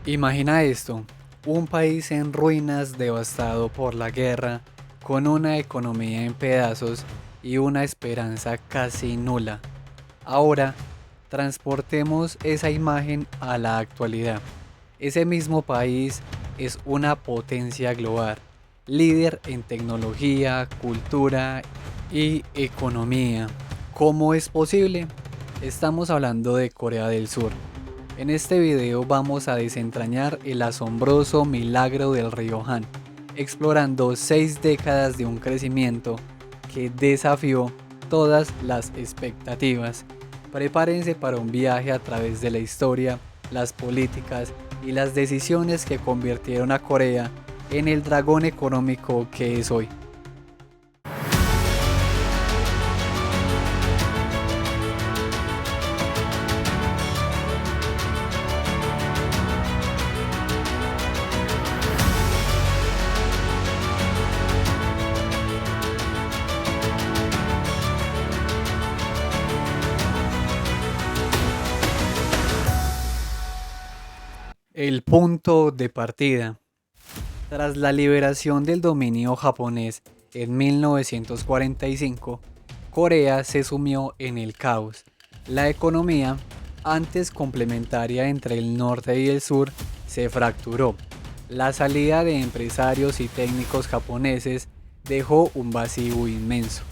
Imagina esto, un país en ruinas devastado por la guerra, con una economía en pedazos y una esperanza casi nula. Ahora, transportemos esa imagen a la actualidad. Ese mismo país es una potencia global, líder en tecnología, cultura y economía. ¿Cómo es posible? Estamos hablando de Corea del Sur. En este video vamos a desentrañar el asombroso milagro del río Han, explorando 6 décadas de un crecimiento que desafió todas las expectativas. Prepárense para un viaje a través de la historia, las políticas y las decisiones que convirtieron a Corea en el dragón económico que es hoy. El punto de partida. Tras la liberación del dominio japonés en 1945, Corea se sumió en el caos. La economía, antes complementaria entre el norte y el sur, se fracturó. La salida de empresarios y técnicos japoneses dejó un vacío inmenso,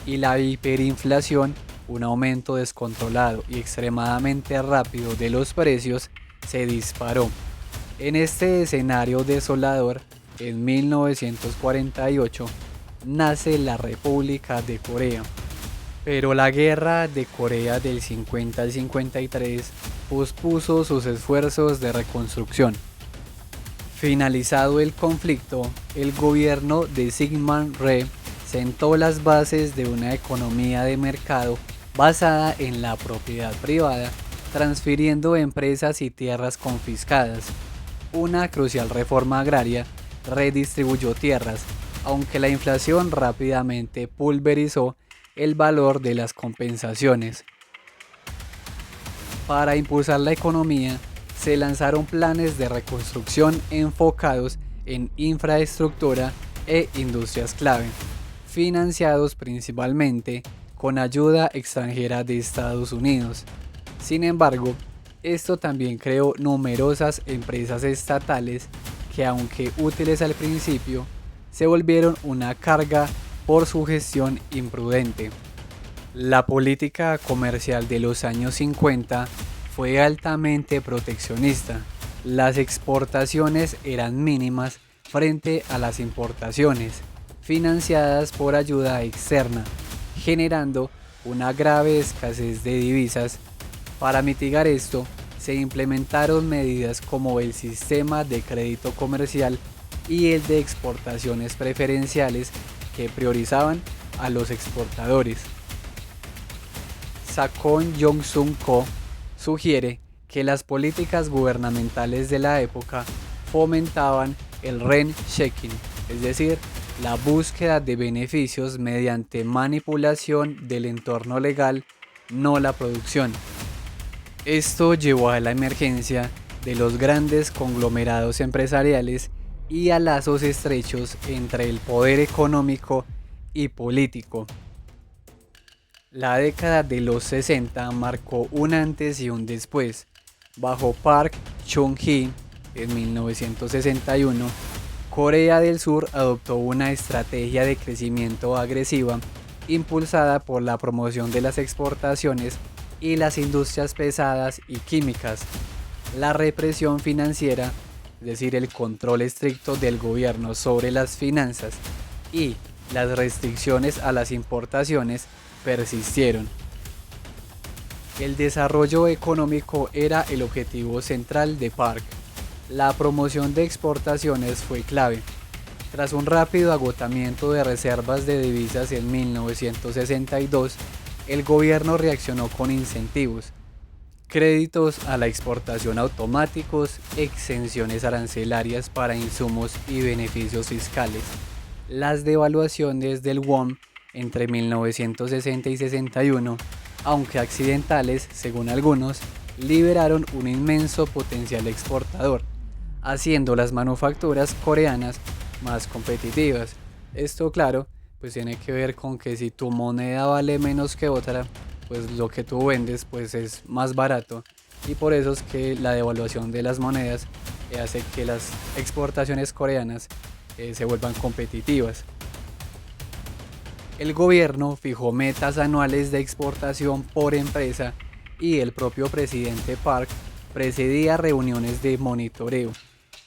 y la hiperinflación, un aumento descontrolado y extremadamente rápido de los precios, se disparó. En este escenario desolador, en 1948, nace la República de Corea. Pero la guerra de Corea del 50 al 53 pospuso sus esfuerzos de reconstrucción. Finalizado el conflicto, el gobierno de Syngman Rhee sentó las bases de una economía de mercado basada en la propiedad privada, transfiriendo empresas y tierras confiscadas. Una crucial reforma agraria redistribuyó tierras, aunque la inflación rápidamente pulverizó el valor de las compensaciones. Para impulsar la economía, se lanzaron planes de reconstrucción enfocados en infraestructura e industrias clave, financiados principalmente con ayuda extranjera de Estados Unidos. Sin embargo, esto también creó numerosas empresas estatales que, aunque útiles al principio, se volvieron una carga por su gestión imprudente. La política comercial de los años 50 fue altamente proteccionista. Las exportaciones eran mínimas frente a las importaciones, financiadas por ayuda externa, generando una grave escasez de divisas. Para mitigar esto, se implementaron medidas como el sistema de crédito comercial y el de exportaciones preferenciales que priorizaban a los exportadores. Sakon Jong-sung Ko sugiere que las políticas gubernamentales de la época fomentaban el rent-seeking, es decir, la búsqueda de beneficios mediante manipulación del entorno legal, no la producción. Esto llevó a la emergencia de los grandes conglomerados empresariales y a lazos estrechos entre el poder económico y político. La década de los 60 marcó un antes y un después. Bajo Park Chung-hee, en 1961, Corea del Sur adoptó una estrategia de crecimiento agresiva impulsada por la promoción de las exportaciones y las industrias pesadas y químicas. La represión financiera, es decir, el control estricto del gobierno sobre las finanzas, y las restricciones a las importaciones persistieron. El desarrollo económico era el objetivo central de Park. La promoción de exportaciones fue clave. Tras un rápido agotamiento de reservas de divisas en 1962, el gobierno reaccionó con incentivos, créditos a la exportación automáticos, exenciones arancelarias para insumos y beneficios fiscales. Las devaluaciones del won entre 1960 y 61, aunque accidentales según algunos, liberaron un inmenso potencial exportador, haciendo las manufacturas coreanas más competitivas. Esto, claro, pues tiene que ver con que si tu moneda vale menos que otra, pues lo que tú vendes pues es más barato, y por eso es que la devaluación de las monedas hace que las exportaciones coreanas se vuelvan competitivas. El gobierno fijó metas anuales de exportación por empresa y el propio presidente Park presidía reuniones de monitoreo.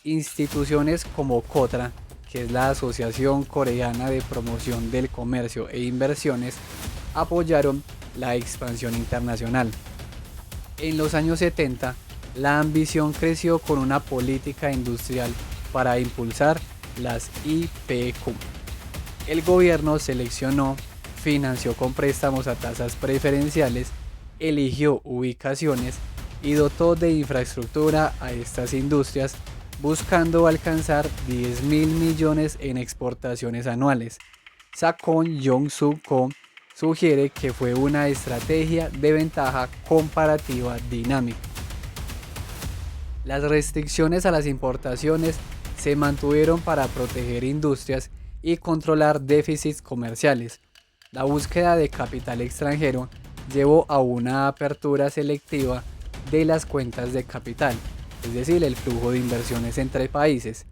Instituciones como KOTRA, que es la Asociación Coreana de Promoción del Comercio e Inversiones, apoyaron la expansión internacional. En los años 70, la ambición creció con una política industrial para impulsar las IPQ. El gobierno seleccionó, financió con préstamos a tasas preferenciales, eligió ubicaciones y dotó de infraestructura a estas industrias, buscando alcanzar 10.000 millones en exportaciones anuales. Sakon Jong-soo Ko sugiere que fue una estrategia de ventaja comparativa dinámica. Las restricciones a las importaciones se mantuvieron para proteger industrias y controlar déficits comerciales. La búsqueda de capital extranjero llevó a una apertura selectiva de las cuentas de capital, es decir, el flujo de inversiones entre países.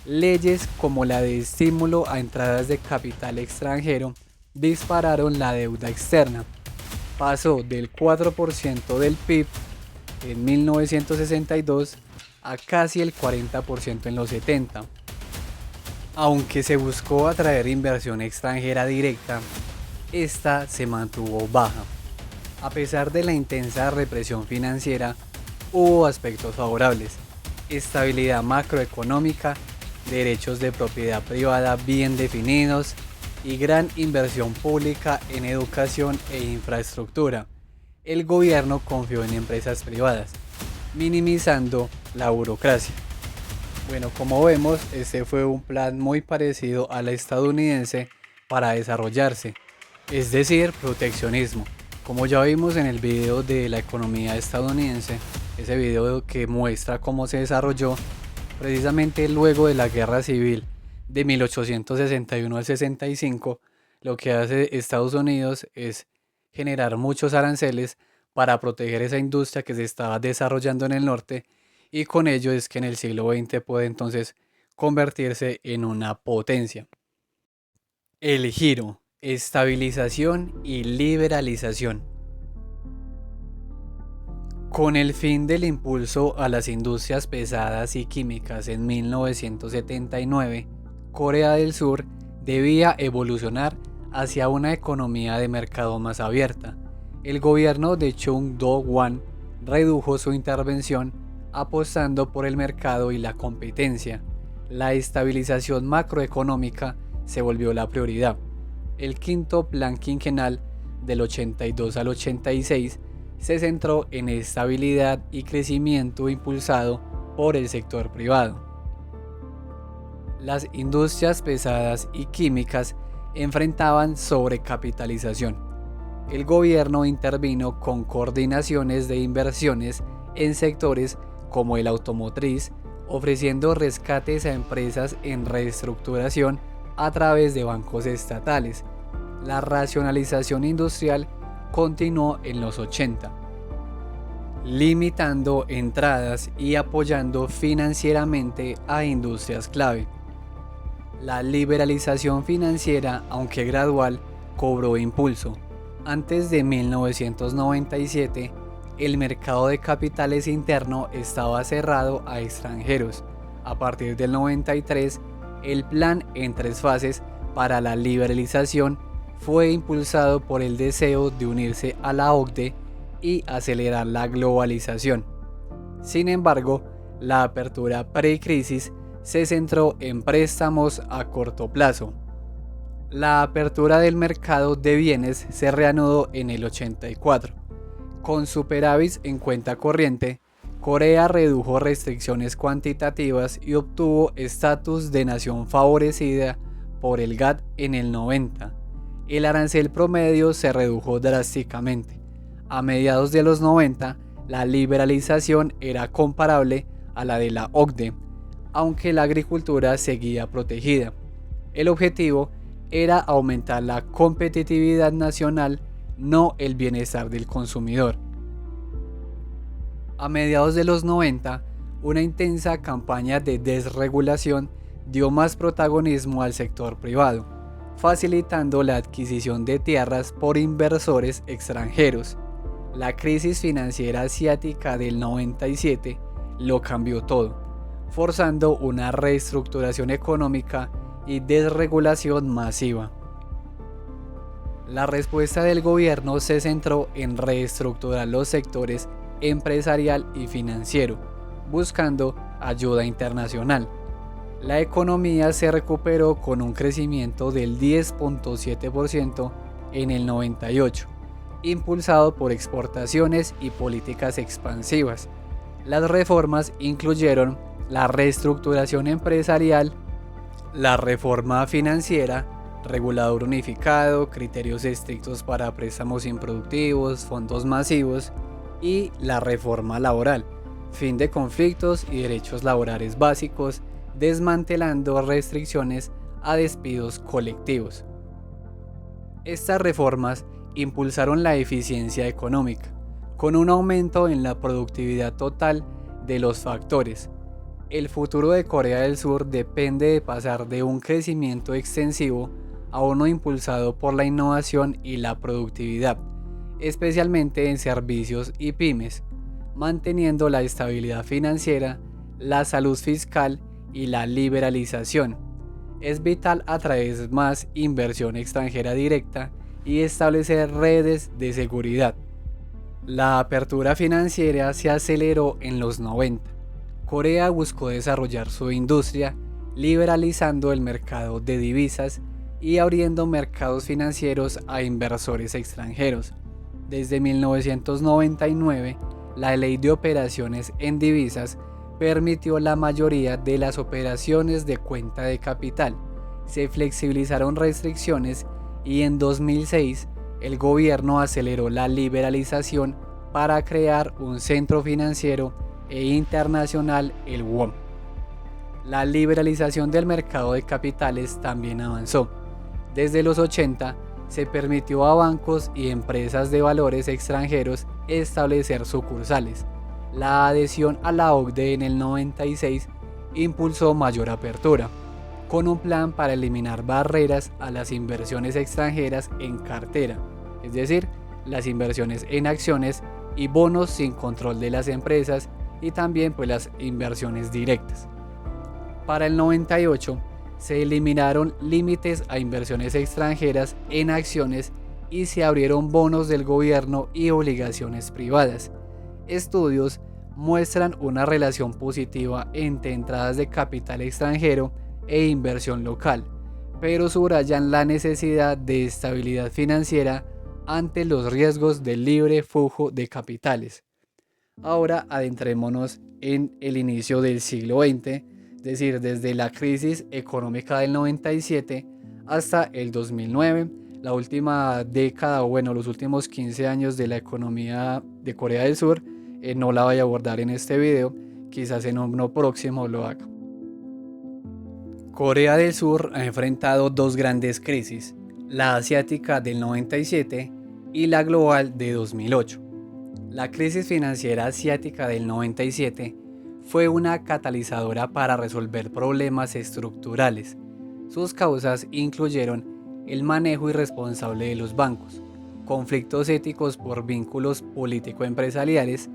Leyes como la de estímulo a entradas de capital extranjero dispararon la deuda externa. Pasó del 4% del PIB en 1962 a casi el 40% en los 70. Aunque se buscó atraer inversión extranjera directa, esta se mantuvo baja. A pesar de la intensa represión financiera, hubo aspectos favorables: estabilidad macroeconómica, derechos de propiedad privada bien definidos y gran inversión pública en educación e infraestructura. El gobierno confió en empresas privadas, minimizando la burocracia. Bueno, como vemos, este fue un plan muy parecido a la estadounidense para desarrollarse, es decir, proteccionismo. Como ya vimos en el video de la economía estadounidense, ese video que muestra cómo se desarrolló precisamente luego de la guerra civil de 1861 al 65, lo que hace Estados Unidos es generar muchos aranceles para proteger esa industria que se estaba desarrollando en el norte, y con ello es que en el siglo XX puede entonces convertirse en una potencia. El giro, estabilización y liberalización. Con el fin del impulso a las industrias pesadas y químicas en 1979, Corea del Sur debía evolucionar hacia una economía de mercado más abierta. El gobierno de Chung Do-hwan redujo su intervención apostando por el mercado y la competencia. La estabilización macroeconómica se volvió la prioridad. El quinto plan quinquenal del 82 al 86 se centró en estabilidad y crecimiento impulsado por el sector privado. Las industrias pesadas y químicas enfrentaban sobrecapitalización. El gobierno intervino con coordinaciones de inversiones en sectores como el automotriz, ofreciendo rescates a empresas en reestructuración a través de bancos estatales. La racionalización industrial continuó en los 80, limitando entradas y apoyando financieramente a industrias clave. La liberalización financiera, aunque gradual, cobró impulso. Antes de 1997, el mercado de capitales interno estaba cerrado a extranjeros. A partir del 93, el plan en 3 fases para la liberalización fue impulsado por el deseo de unirse a la OCDE y acelerar la globalización. Sin embargo, la apertura pre-crisis se centró en préstamos a corto plazo. La apertura del mercado de bienes se reanudó en el 84. Con superávit en cuenta corriente, Corea redujo restricciones cuantitativas y obtuvo estatus de nación favorecida por el GATT en el 90. El arancel promedio se redujo drásticamente. A mediados de los 90, la liberalización era comparable a la de la OCDE. aunque la agricultura seguía protegida. El objetivo era aumentar la competitividad nacional, no el bienestar del consumidor. A mediados de los 90, una intensa campaña de desregulación dio más protagonismo al sector privado, facilitando la adquisición de tierras por inversores extranjeros. La crisis financiera asiática del 97 lo cambió todo, forzando una reestructuración económica y desregulación masiva. La respuesta del gobierno se centró en reestructurar los sectores empresarial y financiero, buscando ayuda internacional. La economía se recuperó con un crecimiento del 10.7% en el 98, impulsado por exportaciones y políticas expansivas. Las reformas incluyeron la reestructuración empresarial, la reforma financiera, regulador unificado, criterios estrictos para préstamos improductivos, fondos masivos y la reforma laboral, fin de conflictos y derechos laborales básicos, desmantelando restricciones a despidos colectivos. Estas reformas impulsaron la eficiencia económica, con un aumento en la productividad total de los factores. El futuro de Corea del Sur depende de pasar de un crecimiento extensivo a uno impulsado por la innovación y la productividad, especialmente en servicios y pymes, manteniendo la estabilidad financiera, la salud fiscal y la liberalización. Es vital atraer más inversión extranjera directa y establecer redes de seguridad. La apertura financiera se aceleró en los 90. Corea buscó desarrollar su industria, liberalizando el mercado de divisas y abriendo mercados financieros a inversores extranjeros. Desde 1999, la Ley de Operaciones en Divisas permitió la mayoría de las operaciones de cuenta de capital. Se flexibilizaron restricciones y en 2006 el gobierno aceleró la liberalización para crear un centro financiero e internacional, el WOM. La liberalización del mercado de capitales también avanzó. Desde los 80 se permitió a bancos y empresas de valores extranjeros establecer sucursales. La adhesión a la OCDE en el 96 impulsó mayor apertura, con un plan para eliminar barreras a las inversiones extranjeras en cartera, es decir, las inversiones en acciones y bonos sin control de las empresas y también las inversiones directas. Para el 98 se eliminaron límites a inversiones extranjeras en acciones y se abrieron bonos del gobierno y obligaciones privadas. Estudios muestran una relación positiva entre entradas de capital extranjero e inversión local, pero subrayan la necesidad de estabilidad financiera ante los riesgos del libre flujo de capitales. Ahora adentrémonos en el inicio del siglo XX, es decir, desde la crisis económica del 97 hasta el 2009, la última década los últimos 15 años de la economía de Corea del Sur. No la voy a abordar en este video, quizás en uno próximo lo haga. Corea del Sur ha enfrentado dos grandes crisis, la asiática del 97 y la global de 2008. La crisis financiera asiática del 97 fue una catalizadora para resolver problemas estructurales. Sus causas incluyeron el manejo irresponsable de los bancos, conflictos éticos por vínculos político-empresariales,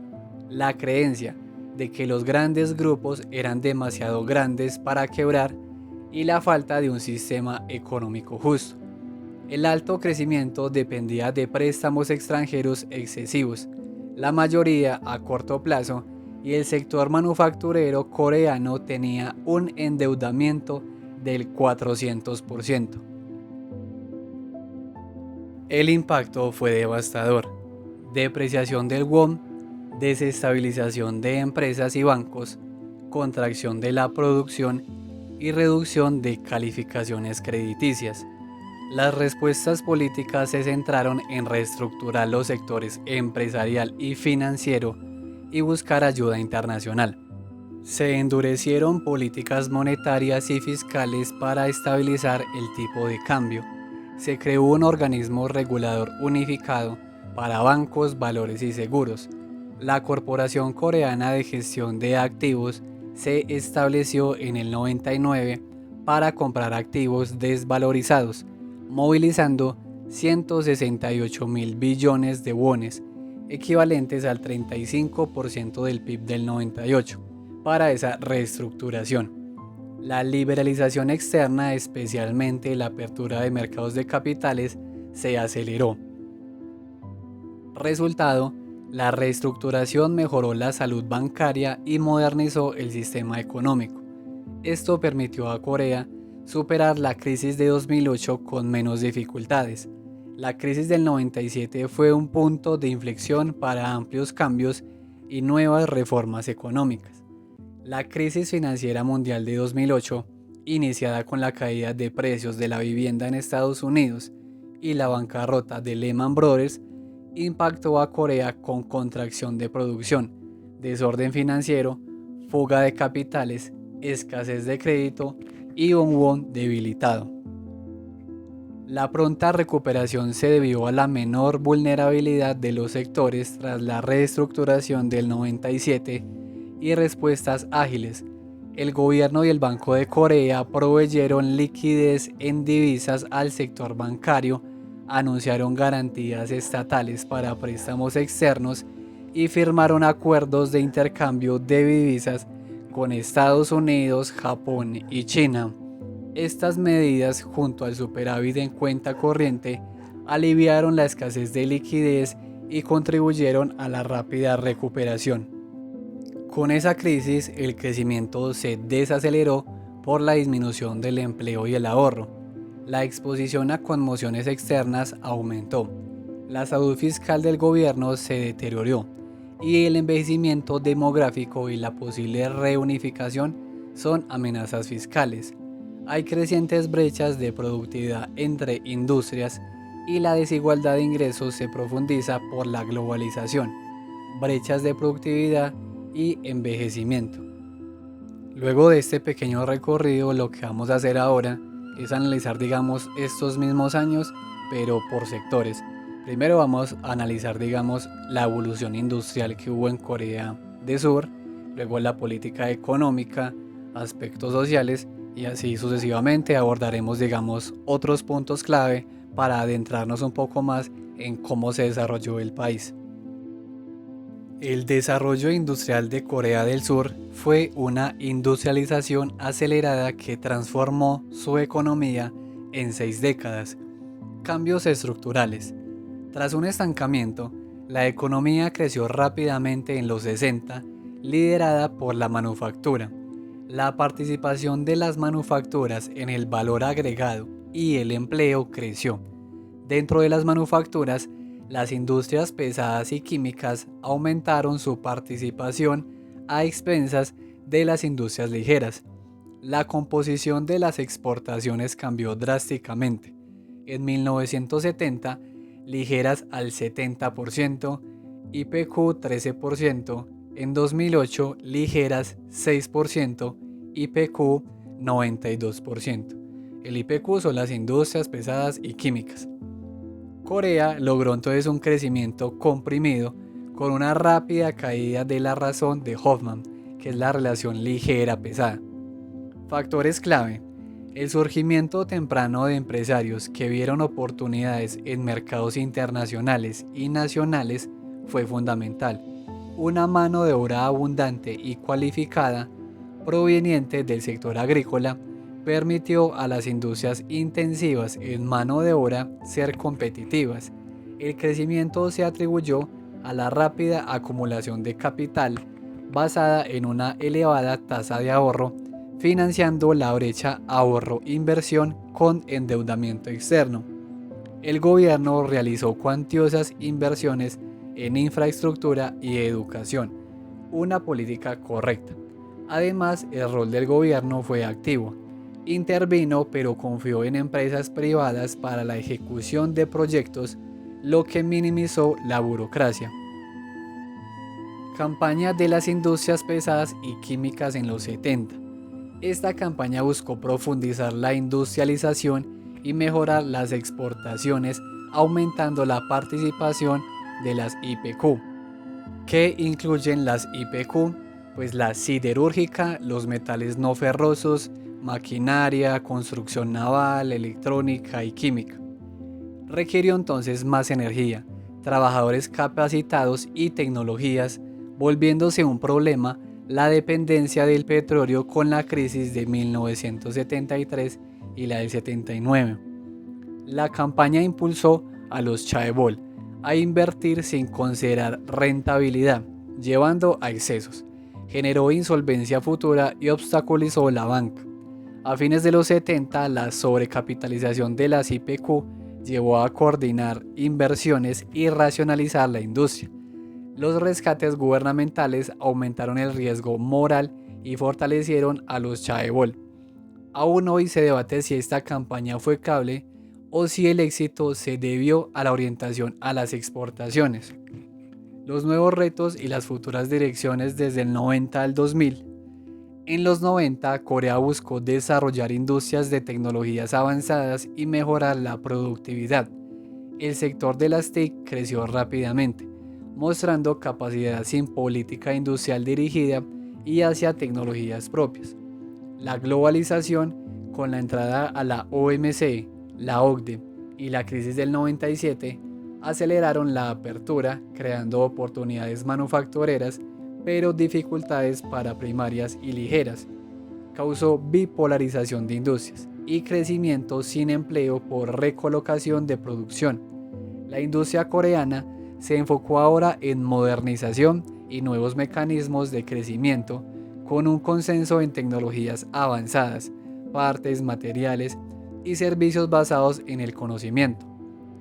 la creencia de que los grandes grupos eran demasiado grandes para quebrar y la falta de un sistema económico justo. El alto crecimiento dependía de préstamos extranjeros excesivos, la mayoría a corto plazo, y el sector manufacturero coreano tenía un endeudamiento del 400%. El impacto fue devastador: depreciación del won, desestabilización de empresas y bancos, contracción de la producción y reducción de calificaciones crediticias. Las respuestas políticas se centraron en reestructurar los sectores empresarial y financiero y buscar ayuda internacional. Se endurecieron políticas monetarias y fiscales para estabilizar el tipo de cambio. Se creó un organismo regulador unificado para bancos, valores y seguros. La Corporación Coreana de Gestión de Activos se estableció en el 99 para comprar activos desvalorizados, movilizando 168.000 billones de wones, equivalentes al 35% del PIB del 98, para esa reestructuración. La liberalización externa, especialmente la apertura de mercados de capitales, se aceleró. Resultado, la reestructuración mejoró la salud bancaria y modernizó el sistema económico. Esto permitió a Corea superar la crisis de 2008 con menos dificultades. La crisis del 97 fue un punto de inflexión para amplios cambios y nuevas reformas económicas. La crisis financiera mundial de 2008, iniciada con la caída de precios de la vivienda en Estados Unidos y la bancarrota de Lehman Brothers, impactó a Corea con contracción de producción, desorden financiero, fuga de capitales, escasez de crédito y un won debilitado. La pronta recuperación se debió a la menor vulnerabilidad de los sectores tras la reestructuración del 97 y respuestas ágiles. El gobierno y el Banco de Corea proveyeron liquidez en divisas al sector bancario, anunciaron garantías estatales para préstamos externos y firmaron acuerdos de intercambio de divisas con Estados Unidos, Japón y China. Estas medidas, junto al superávit en cuenta corriente, aliviaron la escasez de liquidez y contribuyeron a la rápida recuperación. Con esa crisis, el crecimiento se desaceleró por la disminución del empleo y el ahorro. La exposición a conmociones externas aumentó. La salud fiscal del gobierno se deterioró y el envejecimiento demográfico y la posible reunificación son amenazas fiscales. Hay crecientes brechas de productividad entre industrias y la desigualdad de ingresos se profundiza por la globalización, brechas de productividad y envejecimiento. Luego de este pequeño recorrido, lo que vamos a hacer ahora es analizar, estos mismos años, pero por sectores. Primero vamos a analizar, la evolución industrial que hubo en Corea del Sur, luego la política económica, aspectos sociales y así sucesivamente abordaremos, otros puntos clave para adentrarnos un poco más en cómo se desarrolló el país. El desarrollo industrial de Corea del Sur fue una industrialización acelerada que transformó su economía en 6 décadas. Cambios estructurales. Tras un estancamiento, la economía creció rápidamente en los 60, liderada por la manufactura. La participación de las manufacturas en el valor agregado y el empleo creció. Dentro de las manufacturas, las industrias pesadas y químicas aumentaron su participación a expensas de las industrias ligeras. La composición de las exportaciones cambió drásticamente. En 1970, ligeras al 70%, IPQ 13%, en 2008 ligeras 6%, IPQ 92%. El IPQ son las industrias pesadas y químicas. Corea logró entonces un crecimiento comprimido con una rápida caída de la razón de Hoffman, que es la relación ligera-pesada. Factores clave. El surgimiento temprano de empresarios que vieron oportunidades en mercados internacionales y nacionales fue fundamental. Una mano de obra abundante y cualificada proveniente del sector agrícola permitió a las industrias intensivas en mano de obra ser competitivas. El crecimiento se atribuyó a la rápida acumulación de capital basada en una elevada tasa de ahorro, financiando la brecha ahorro-inversión con endeudamiento externo. El gobierno realizó cuantiosas inversiones en infraestructura y educación, una política correcta. Además, el rol del gobierno fue activo. Intervino, pero confió en empresas privadas para la ejecución de proyectos, lo que minimizó la burocracia. Campaña de las industrias pesadas y químicas en los 70. Esta campaña buscó profundizar la industrialización y mejorar las exportaciones, aumentando la participación de las IPQ, que incluyen las IPQ, pues la siderúrgica, los metales no ferrosos, maquinaria, construcción naval, electrónica y química. Requirió entonces más energía, trabajadores capacitados y tecnologías, volviéndose un problema la dependencia del petróleo con la crisis de 1973 y la del 79. La campaña impulsó a los chaebol a invertir sin considerar rentabilidad, llevando a excesos. Generó insolvencia futura y obstaculizó la banca. A fines de los 70, la sobrecapitalización de las IPQ llevó a coordinar inversiones y racionalizar la industria. Los rescates gubernamentales aumentaron el riesgo moral y fortalecieron a los chaebol. Aún hoy se debate si esta campaña fue cable o si el éxito se debió a la orientación a las exportaciones. Los nuevos retos y las futuras direcciones desde el 90 al 2000. En los 90, Corea buscó desarrollar industrias de tecnologías avanzadas y mejorar la productividad. El sector de las TIC creció rápidamente, mostrando capacidad sin política industrial dirigida y hacia tecnologías propias. La globalización, con la entrada a la OMC, la OCDE y la crisis del 97, aceleraron la apertura, creando oportunidades manufactureras, pero dificultades para primarias y ligeras. Causó bipolarización de industrias y crecimiento sin empleo por recolocación de producción. La industria coreana se enfocó ahora en modernización y nuevos mecanismos de crecimiento, con un consenso en tecnologías avanzadas, partes, materiales y servicios basados en el conocimiento.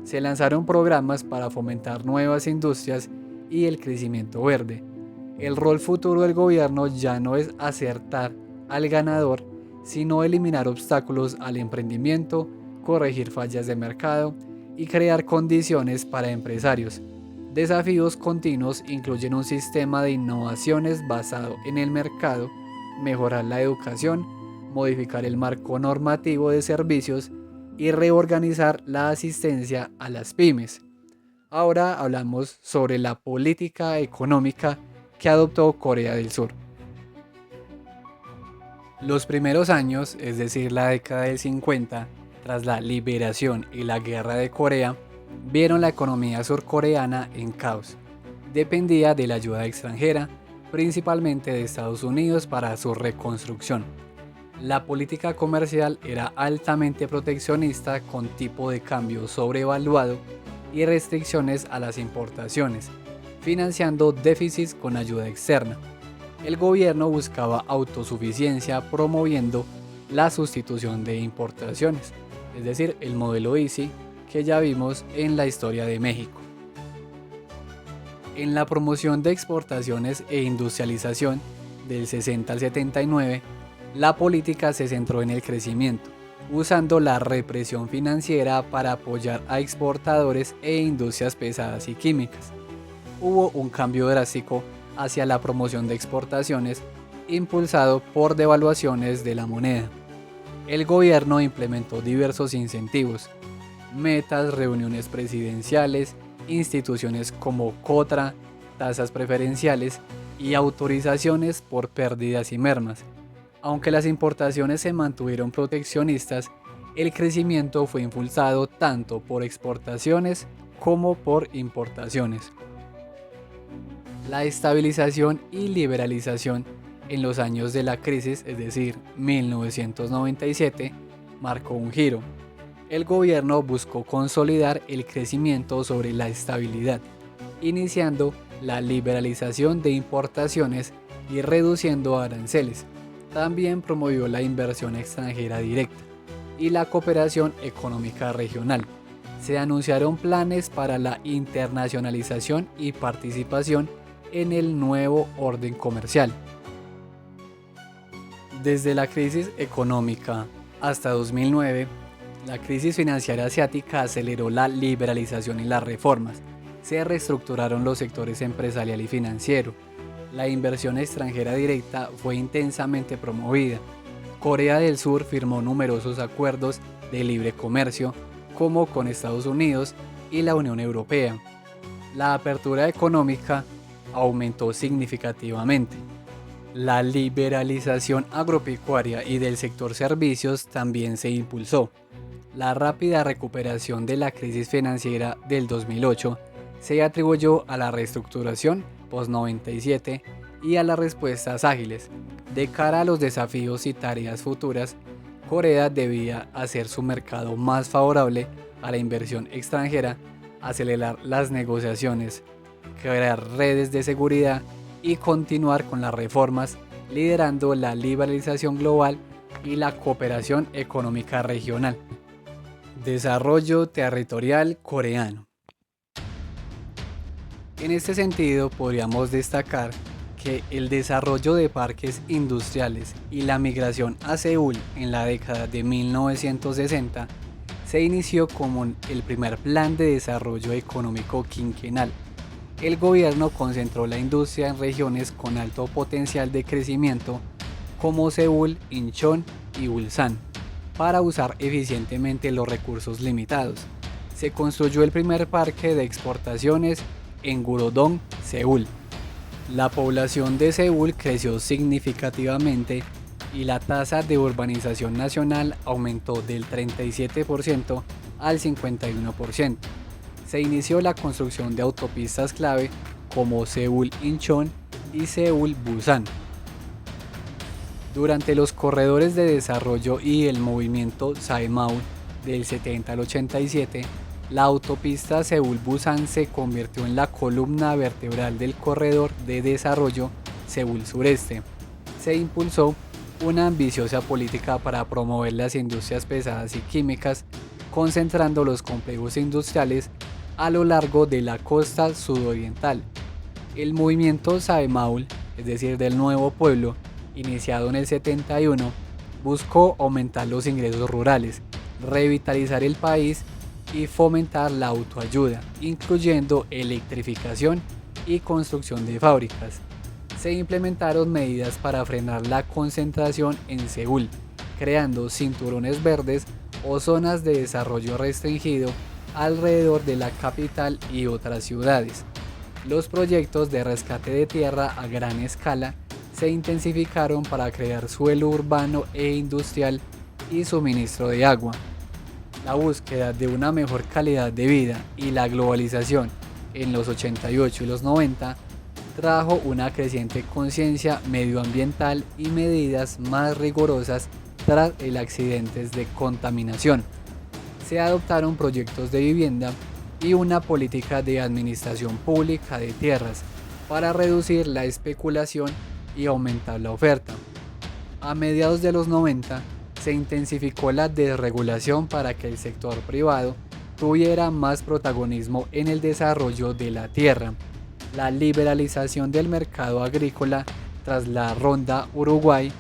Se lanzaron programas para fomentar nuevas industrias y el crecimiento verde. El rol futuro del gobierno ya no es acertar al ganador, sino eliminar obstáculos al emprendimiento, corregir fallas de mercado y crear condiciones para empresarios. Desafíos continuos incluyen un sistema de innovaciones basado en el mercado, mejorar la educación, modificar el marco normativo de servicios y reorganizar la asistencia a las pymes. Ahora hablamos sobre la política económica que adoptó Corea del Sur. Los primeros años, es decir, la década del 50, tras la liberación y la guerra de Corea, vieron la economía surcoreana en caos. Dependía de la ayuda extranjera, principalmente de Estados Unidos para su reconstrucción. La política comercial era altamente proteccionista con tipo de cambio sobrevaluado y restricciones a las importaciones, financiando déficits con ayuda externa. El gobierno buscaba autosuficiencia promoviendo la sustitución de importaciones, es decir, el modelo Easy que ya vimos en la historia de México. En la promoción de exportaciones e industrialización del 60 al 79, la política se centró en el crecimiento, usando la represión financiera para apoyar a exportadores e industrias pesadas y químicas. Hubo un cambio drástico hacia la promoción de exportaciones, impulsado por devaluaciones de la moneda. El gobierno implementó diversos incentivos, metas, reuniones presidenciales, instituciones como COTRA, tasas preferenciales y autorizaciones por pérdidas y mermas. Aunque las importaciones se mantuvieron proteccionistas, el crecimiento fue impulsado tanto por exportaciones como por importaciones. La estabilización y liberalización en los años de la crisis, es decir, 1997, marcó un giro. El gobierno buscó consolidar el crecimiento sobre la estabilidad, iniciando la liberalización de importaciones y reduciendo aranceles. También promovió la inversión extranjera directa y la cooperación económica regional. Se anunciaron planes para la internacionalización y participación en el nuevo orden comercial. Desde la crisis económica hasta 2009, la crisis financiera asiática aceleró la liberalización y las reformas. Se reestructuraron los sectores empresarial y financiero. La inversión extranjera directa fue intensamente promovida. Corea del Sur firmó numerosos acuerdos de libre comercio, como con Estados Unidos y la Unión Europea. La apertura económica aumentó significativamente. La liberalización agropecuaria y del sector servicios también se impulsó. La rápida recuperación de la crisis financiera del 2008 se atribuyó a la reestructuración post-97 y a las respuestas ágiles. De cara a los desafíos y tareas futuras, Corea debía hacer su mercado más favorable a la inversión extranjera, acelerar las negociaciones, crear redes de seguridad y continuar con las reformas, liderando la liberalización global y la cooperación económica regional. Desarrollo territorial coreano. En este sentido, podríamos destacar que el desarrollo de parques industriales y la migración a Seúl en la década de 1960 se inició como el primer plan de desarrollo económico quinquenal. El gobierno concentró la industria en regiones con alto potencial de crecimiento como Seúl, Incheon y Ulsan, para usar eficientemente los recursos limitados. Se construyó el primer parque de exportaciones en Gurodong, Seúl. La población de Seúl creció significativamente y la tasa de urbanización nacional aumentó del 37% al 51%. Se inició la construcción de autopistas clave como Seúl-Incheon y Seúl-Busan. Durante los corredores de desarrollo y el movimiento Saemaul del 70 al 87, la autopista Seúl-Busan se convirtió en la columna vertebral del corredor de desarrollo Seúl Sureste. Se impulsó una ambiciosa política para promover las industrias pesadas y químicas, concentrando los complejos industriales a lo largo de la costa sudoriental. El movimiento Saemaul, es decir, del Nuevo Pueblo, iniciado en el 71, buscó aumentar los ingresos rurales, revitalizar el país y fomentar la autoayuda, incluyendo electrificación y construcción de fábricas. Se implementaron medidas para frenar la concentración en Seúl, creando cinturones verdes o zonas de desarrollo restringido alrededor de la capital y otras ciudades. Los proyectos de rescate de tierra a gran escala se intensificaron para crear suelo urbano e industrial y suministro de agua. La búsqueda de una mejor calidad de vida y la globalización en los 88 y los 90 trajo una creciente conciencia medioambiental y medidas más rigurosas tras el accidentes de contaminación. Se adoptaron proyectos de vivienda y una política de administración pública de tierras para reducir la especulación y aumentar la oferta. A mediados de los 90 se intensificó la desregulación para que el sector privado tuviera más protagonismo en el desarrollo de la tierra. La liberalización del mercado agrícola tras la Ronda Uruguay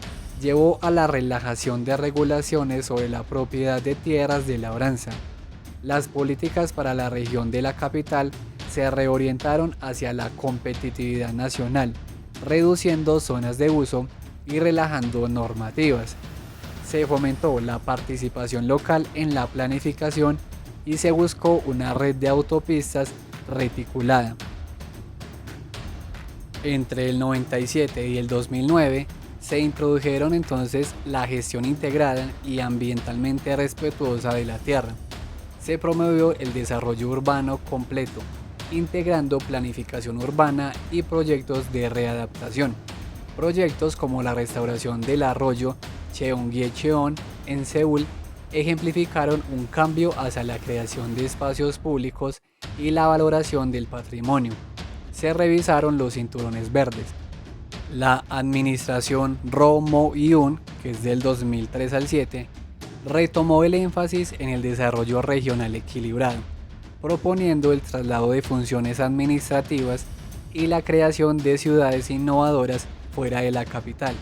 llevó a la relajación de regulaciones sobre la propiedad de tierras de labranza. Las políticas para la región de la capital se reorientaron hacia la competitividad nacional, reduciendo zonas de uso y relajando normativas. Se fomentó la participación local en la planificación y se buscó una red de autopistas reticulada. Entre el 97 y el 2009 se introdujeron entonces la gestión integrada y ambientalmente respetuosa de la tierra. Se promovió el desarrollo urbano completo, integrando planificación urbana y proyectos de readaptación. Proyectos como la restauración del arroyo Cheonggyecheon en Seúl ejemplificaron un cambio hacia la creación de espacios públicos y la valoración del patrimonio. Se revisaron los cinturones verdes. La administración Roh Moo-hyun, que es del 2003 al 7, retomó el énfasis en el desarrollo regional equilibrado, proponiendo el traslado de funciones administrativas y la creación de ciudades innovadoras fuera de la capital,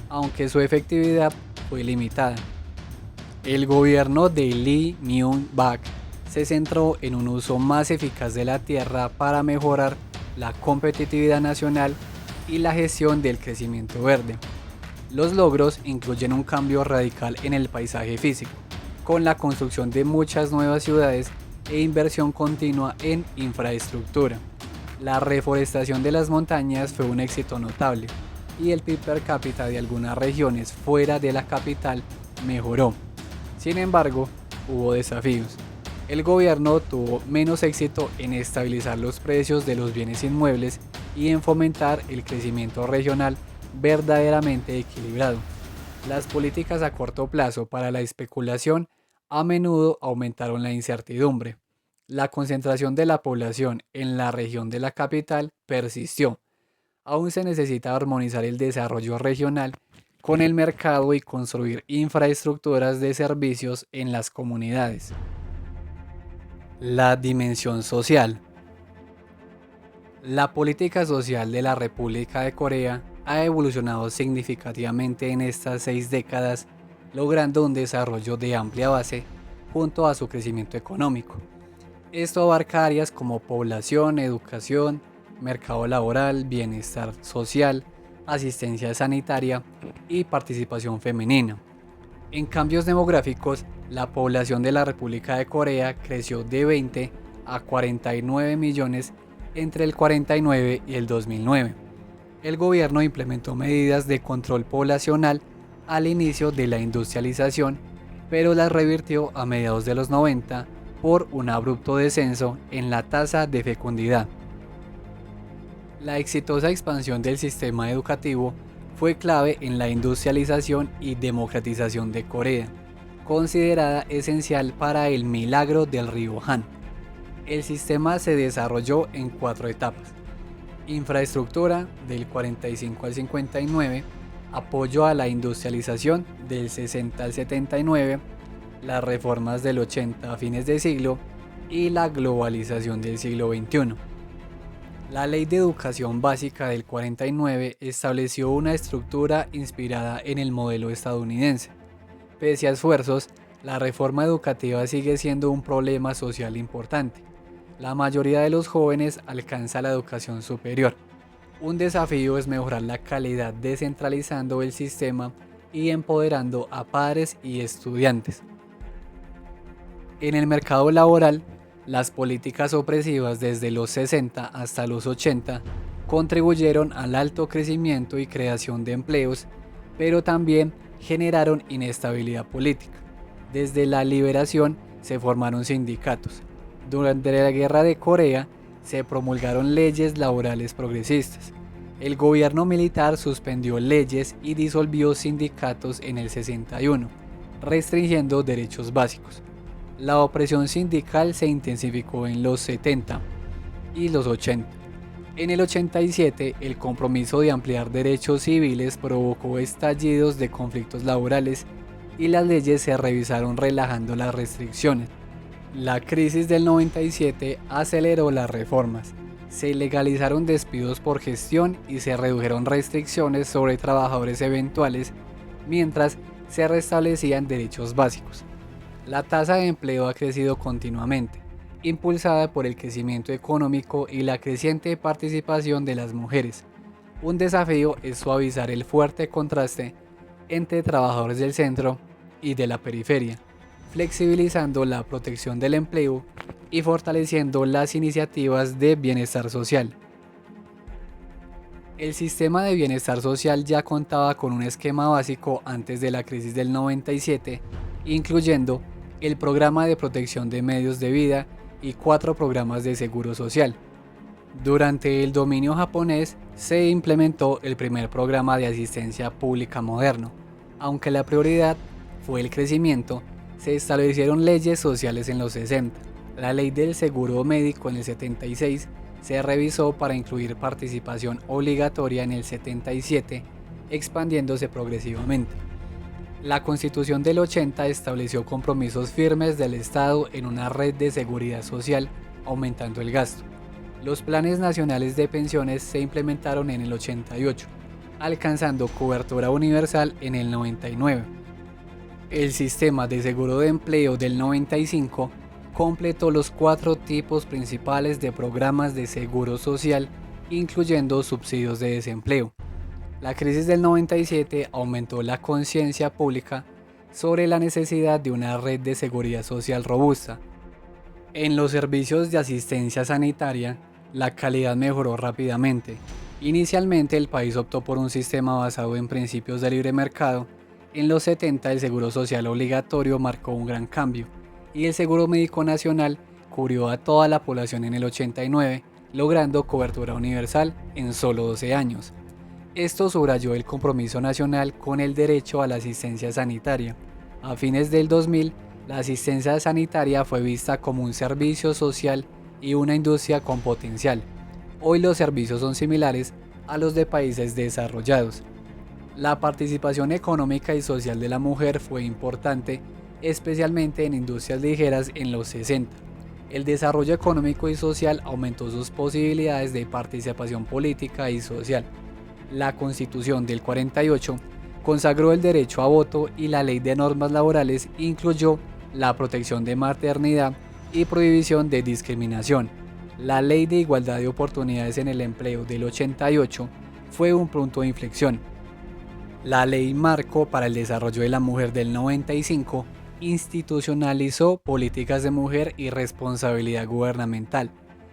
aunque su efectividad fue limitada. El gobierno de Lee Myung-bak se centró en un uso más eficaz de la tierra para mejorar la competitividad nacional y la gestión del crecimiento verde. Los logros incluyen un cambio radical en el paisaje físico, con la construcción de muchas nuevas ciudades e inversión continua en infraestructura. La reforestación de las montañas fue un éxito notable y el PIB per cápita de algunas regiones fuera de la capital mejoró. Sin embargo, hubo desafíos. El gobierno tuvo menos éxito en estabilizar los precios de los bienes inmuebles y en fomentar el crecimiento regional verdaderamente equilibrado. Las políticas a corto plazo para la especulación a menudo aumentaron la incertidumbre. La concentración de la población en la región de la capital persistió. Aún se necesita armonizar el desarrollo regional con el mercado y construir infraestructuras de servicios en las comunidades. La dimensión social. La política social de la República de Corea ha evolucionado significativamente en estas 6 décadas, logrando un desarrollo de amplia base junto a su crecimiento económico. Esto abarca áreas como población, educación, mercado laboral, bienestar social, asistencia sanitaria y participación femenina. En cambios demográficos, la población de la República de Corea creció de 20 a 49 millones entre el 49 y el 2009. El gobierno implementó medidas de control poblacional al inicio de la industrialización, pero las revirtió a mediados de los 90 por un abrupto descenso en la tasa de fecundidad. La exitosa expansión del sistema educativo fue clave en la industrialización y democratización de Corea, considerada esencial para el milagro del río Han. El sistema se desarrolló en 4 etapas: infraestructura del 45 al 59, apoyo a la industrialización del 60 al 79, las reformas del 80 a fines de siglo y la globalización del siglo XXI. La Ley de Educación Básica del 49 estableció una estructura inspirada en el modelo estadounidense. Pese a esfuerzos, la reforma educativa sigue siendo un problema social importante. La mayoría de los jóvenes alcanza la educación superior. Un desafío es mejorar la calidad descentralizando el sistema y empoderando a padres y estudiantes. En el mercado laboral, las políticas opresivas desde los 60 hasta los 80 contribuyeron al alto crecimiento y creación de empleos, pero también generaron inestabilidad política. Desde la liberación se formaron sindicatos. Durante la Guerra de Corea se promulgaron leyes laborales progresistas. El gobierno militar suspendió leyes y disolvió sindicatos en el 61, restringiendo derechos básicos. La opresión sindical se intensificó en los 70 y los 80. En el 87, el compromiso de ampliar derechos civiles provocó estallidos de conflictos laborales y las leyes se revisaron relajando las restricciones. La crisis del 97 aceleró las reformas. Se legalizaron despidos por gestión y se redujeron restricciones sobre trabajadores eventuales, mientras se restablecían derechos básicos. La tasa de empleo ha crecido continuamente, impulsada por el crecimiento económico y la creciente participación de las mujeres. Un desafío es suavizar el fuerte contraste entre trabajadores del centro y de la periferia, flexibilizando la protección del empleo y fortaleciendo las iniciativas de bienestar social. El sistema de bienestar social ya contaba con un esquema básico antes de la crisis del 97, incluyendo el programa de protección de medios de vida y 4 programas de seguro social. Durante el dominio japonés se implementó el primer programa de asistencia pública moderno. Aunque la prioridad fue el crecimiento, se establecieron leyes sociales en los 60. La ley del seguro médico en el 76 se revisó para incluir participación obligatoria en el 77, expandiéndose progresivamente. La Constitución del 80 estableció compromisos firmes del Estado en una red de seguridad social, aumentando el gasto. Los planes nacionales de pensiones se implementaron en el 88, alcanzando cobertura universal en el 99. El sistema de seguro de empleo del 95 completó los 4 tipos principales de programas de seguro social incluyendo subsidios de desempleo. La crisis del 97 aumentó la conciencia pública sobre la necesidad de una red de seguridad social robusta. En los servicios de asistencia sanitaria, la calidad mejoró rápidamente. Inicialmente el país optó por un sistema basado en principios de libre mercado. En los 70 el seguro social obligatorio marcó un gran cambio y el seguro médico nacional cubrió a toda la población en el 89, logrando cobertura universal en solo 12 años. Esto subrayó el compromiso nacional con el derecho a la asistencia sanitaria. A fines del 2000, la asistencia sanitaria fue vista como un servicio social y una industria con potencial. Hoy los servicios son similares a los de países desarrollados. La participación económica y social de la mujer fue importante, especialmente en industrias ligeras en los 60. El desarrollo económico y social aumentó sus posibilidades de participación política y social. La Constitución del 48 consagró el derecho a voto y la Ley de Normas Laborales incluyó la protección de maternidad y prohibición de discriminación. La Ley de Igualdad de Oportunidades en el Empleo del 88 fue un punto de inflexión. La Ley Marco para el Desarrollo de la Mujer del 95 institucionalizó políticas de mujer y responsabilidad gubernamental.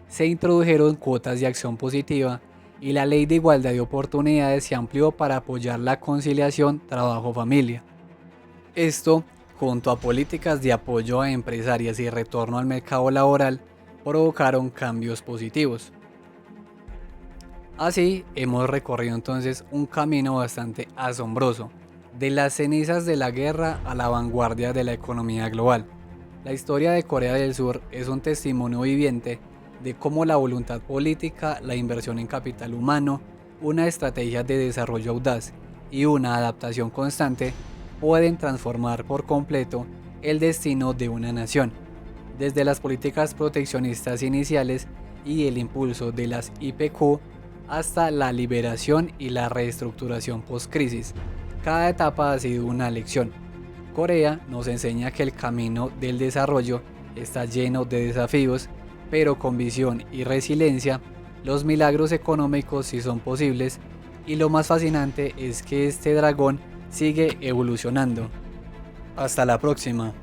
Se introdujeron cuotas de acción positiva y la Ley de Igualdad de Oportunidades se amplió para apoyar la conciliación trabajo-familia. Esto, junto a políticas de apoyo a empresarias y retorno al mercado laboral, provocaron cambios positivos. Así, hemos recorrido entonces un camino bastante asombroso, de las cenizas de la guerra a la vanguardia de la economía global. La historia de Corea del Sur es un testimonio viviente de cómo la voluntad política, la inversión en capital humano, una estrategia de desarrollo audaz y una adaptación constante pueden transformar por completo el destino de una nación. Desde las políticas proteccionistas iniciales y el impulso de las IPQ hasta la liberación y la reestructuración post-crisis, cada etapa ha sido una lección. Corea nos enseña que el camino del desarrollo está lleno de desafíos, pero con visión y resiliencia, los milagros económicos sí son posibles, y lo más fascinante es que este dragón sigue evolucionando. Hasta la próxima.